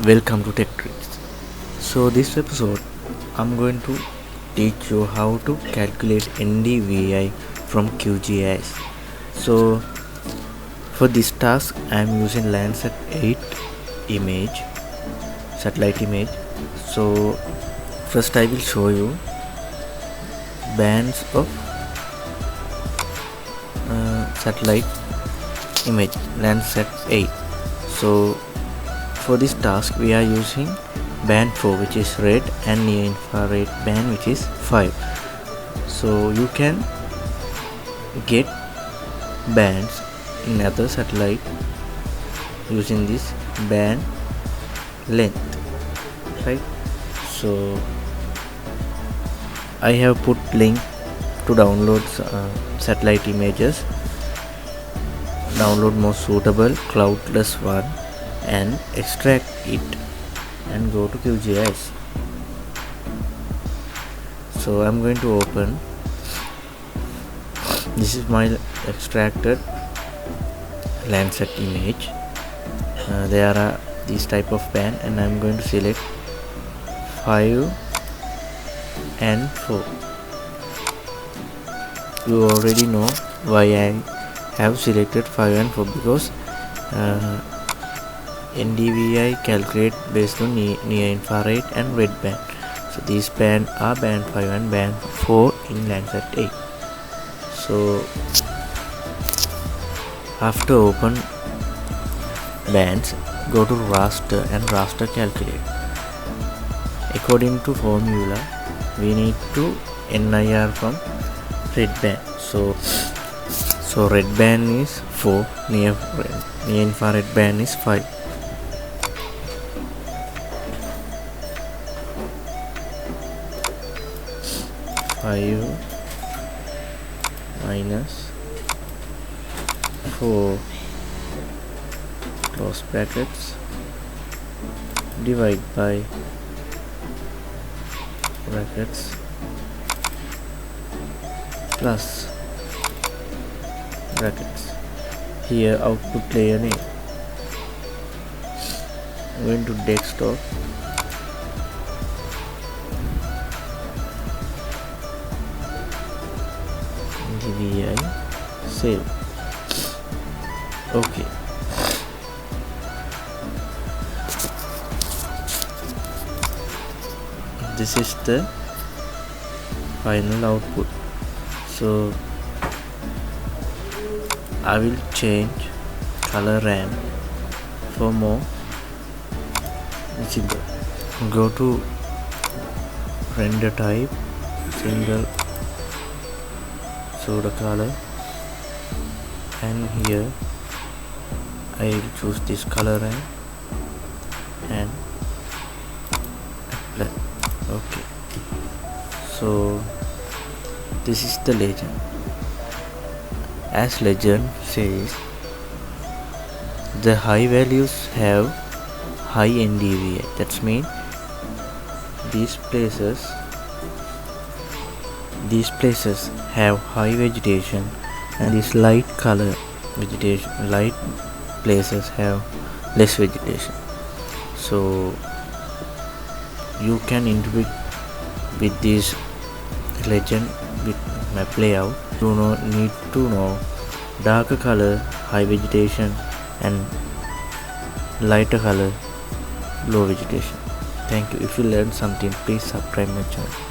Welcome to Tech Tricks. So this episode I'm going to teach you how to calculate NDVI from Qgis. So for this task I am using Landsat 8 image, satellite image. So first I will show you bands of satellite image Landsat 8. So for this task we are using band 4, which is red, and near infrared band, which is 5. So you can get bands in other satellite using this band length, right? So I have put link to download satellite images. Download most suitable cloudless one and extract it and go to Qgis. So I'm going to open. This is my extracted Landsat image. There are these type of band, and I'm going to select 5 and 4. You already know why I have selected 5 and 4, because NDVI calculate based on near infrared and red band. So these band are band 5 and band 4 in Landsat 8. So after open bands, go to raster and raster calculate. According to formula, we need to NIR from red band. So red band is 4, near infrared band is 5. Minus 4 close brackets divide by brackets plus brackets. Here output layer name. I'm going to desktop. NDVI save. Okay. This is the final output. So I will change color ramp for more visible. Go to render type, single soda color, and here I will choose this color ramp and apply. Okay, so this is the legend. As legend says, the high values have high NDVI. That means these places have high vegetation, and these light color vegetation, light places have less vegetation. So you can intuit with this legend with map layout. You need to know darker color high vegetation and lighter color low vegetation. Thank you. If you learned something, please subscribe my channel.